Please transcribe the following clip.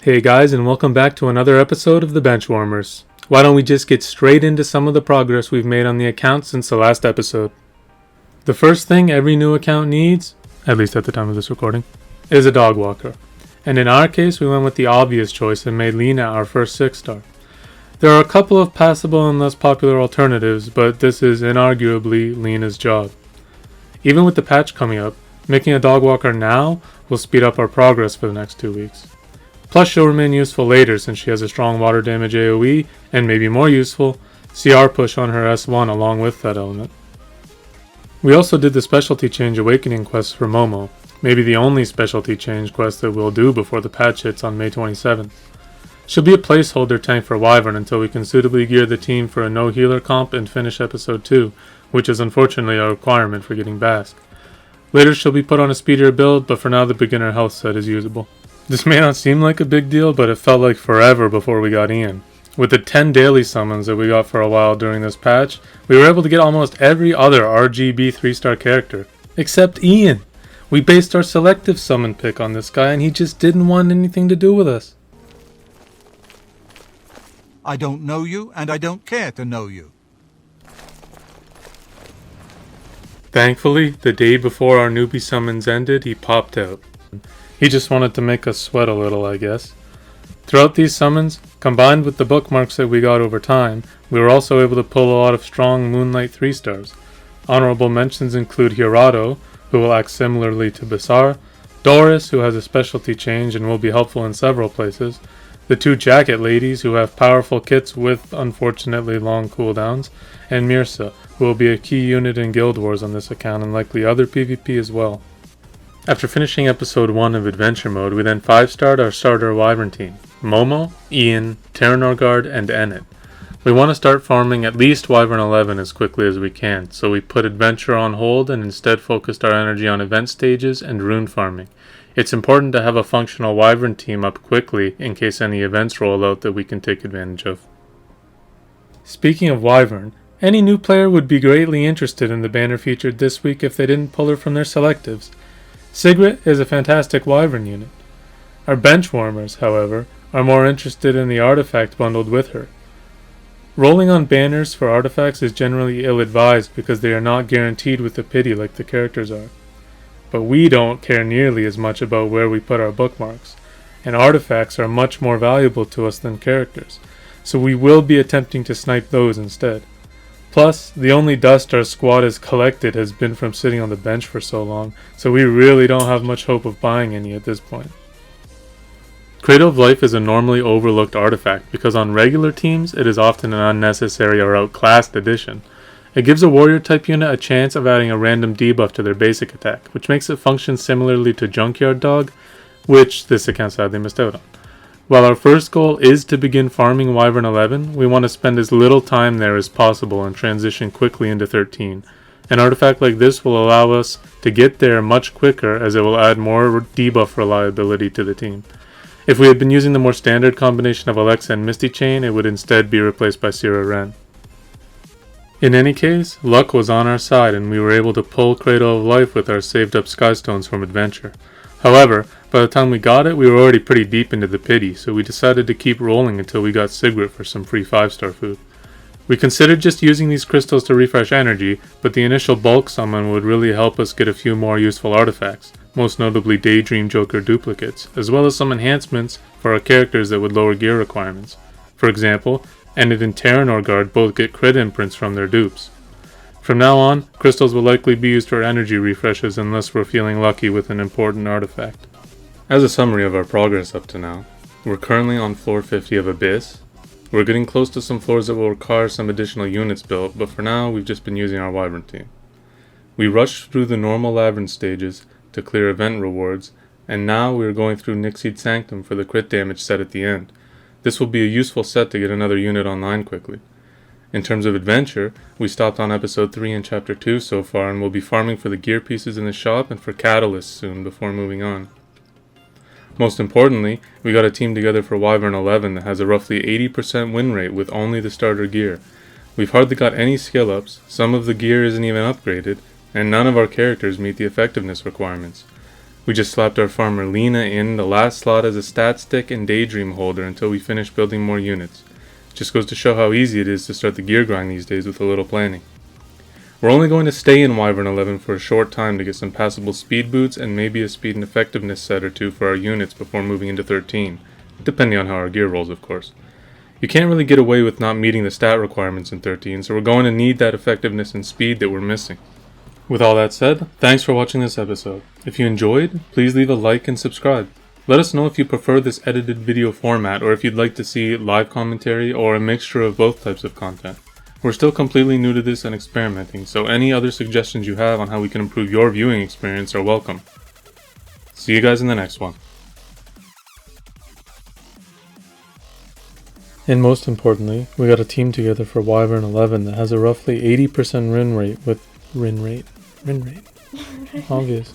Hey guys, and welcome back to another episode of the Benchwarmers. Why don't we just get straight into some of the progress we've made on the account since the last episode. The first thing every new account needs, at least at the time of this recording, is a dog walker. And in our case, we went with the obvious choice and made Lena our first 6-star. There are a couple of passable and less popular alternatives, but this is inarguably Lena's job. Even with the patch coming up, making a dog walker now will speed up our progress for the next 2 weeks. Plus, she'll remain useful later since she has a strong water damage AoE, and maybe more useful, CR push on her S1 along with that element. We also did the specialty change awakening quest for Momo, maybe the only specialty change quest that we'll do before the patch hits on May 27th. She'll be a placeholder tank for Wyvern until we can suitably gear the team for a no healer comp and finish episode 2, which is unfortunately a requirement for getting Basque. Later she'll be put on a speedier build, but for now the beginner health set is usable. This may not seem like a big deal, but it felt like forever before we got Ian. With the 10 daily summons that we got for a while during this patch, we were able to get almost every other RGB 3-star character, except Ian. We based our selective summon pick on this guy and he just didn't want anything to do with us. I don't know you, and I don't care to know you. Thankfully, the day before our newbie summons ended, he popped out. He just wanted to make us sweat a little, I guess. Throughout these summons, combined with the bookmarks that we got over time, we were also able to pull a lot of strong moonlight 3-stars. Honorable mentions include Hirado, who will act similarly to Basar, Doris, who has a specialty change and will be helpful in several places, the 2 jacket ladies, who have powerful kits with unfortunately long cooldowns, and Mirsa, who will be a key unit in Guild Wars on this account and likely other PvP as well. After finishing episode 1 of Adventure Mode, we then 5-starred our starter Wyvern team, Momo, Ian, Terranorgard, and Ennet. We want to start farming at least Wyvern 11 as quickly as we can, so we put Adventure on hold and instead focused our energy on event stages and rune farming. It's important to have a functional Wyvern team up quickly in case any events roll out that we can take advantage of. Speaking of Wyvern, any new player would be greatly interested in the banner featured this week if they didn't pull her from their selectives. Sigrid is a fantastic Wyvern unit. Our Benchwarmers, however, are more interested in the artifact bundled with her. Rolling on banners for artifacts is generally ill-advised because they are not guaranteed with a pity like the characters are. But we don't care nearly as much about where we put our bookmarks, and artifacts are much more valuable to us than characters, so we will be attempting to snipe those instead. Plus, the only dust our squad has collected has been from sitting on the bench for so long, so we really don't have much hope of buying any at this point. Cradle of Life is a normally overlooked artifact because on regular teams it is often an unnecessary or outclassed addition. It gives a warrior type unit a chance of adding a random debuff to their basic attack, which makes it function similarly to Junkyard Dog, which this account sadly missed out on. While our first goal is to begin farming Wyvern 11, we want to spend as little time there as possible and transition quickly into 13. An artifact like this will allow us to get there much quicker as it will add more debuff reliability to the team. If we had been using the more standard combination of Alexa and Misty Chain, it would instead be replaced by Sira Ren. In any case, luck was on our side and we were able to pull Cradle of Life with our saved up Skystones from Adventure. However, by the time we got it, we were already pretty deep into the pity, so we decided to keep rolling until we got Sigrid for some free 5-star food. We considered just using these crystals to refresh energy, but the initial bulk summon would really help us get a few more useful artifacts, most notably Daydream Joker duplicates, as well as some enhancements for our characters that would lower gear requirements. For example, Ennet and Terranorgard both get crit imprints from their dupes. From now on, crystals will likely be used for energy refreshes unless we're feeling lucky with an important artifact. As a summary of our progress up to now, we're currently on floor 50 of Abyss. We're getting close to some floors that will require some additional units built, but for now we've just been using our Wyvern team. We rushed through the normal labyrinth stages to clear event rewards, and now we are going through Nixied Sanctum for the crit damage set at the end. This will be a useful set to get another unit online quickly. In terms of adventure, we stopped on episode 3 and chapter 2 so far and will be farming for the gear pieces in the shop and for catalysts soon before moving on. Most importantly, we got a team together for Wyvern 11 that has a roughly 80% win rate with only the starter gear. We've hardly got any skill ups, some of the gear isn't even upgraded, and none of our characters meet the effectiveness requirements. We just slapped our farmer Lena in the last slot as a stat stick and daydream holder until we finish building more units. Just goes to show how easy it is to start the gear grind these days with a little planning. We're only going to stay in Wyvern 11 for a short time to get some passable speed boots and maybe a speed and effectiveness set or two for our units before moving into 13, depending on how our gear rolls, of course. You can't really get away with not meeting the stat requirements in 13, so we're going to need that effectiveness and speed that we're missing. With all that said, thanks for watching this episode. If you enjoyed, please leave a like and subscribe. Let us know if you prefer this edited video format or if you'd like to see live commentary or a mixture of both types of content. We're still completely new to this and experimenting, so any other suggestions you have on how we can improve your viewing experience are welcome. See you guys in the next one. And most importantly, we got a team together for Wyvern 11 that has a roughly 80% win rate. Obvious.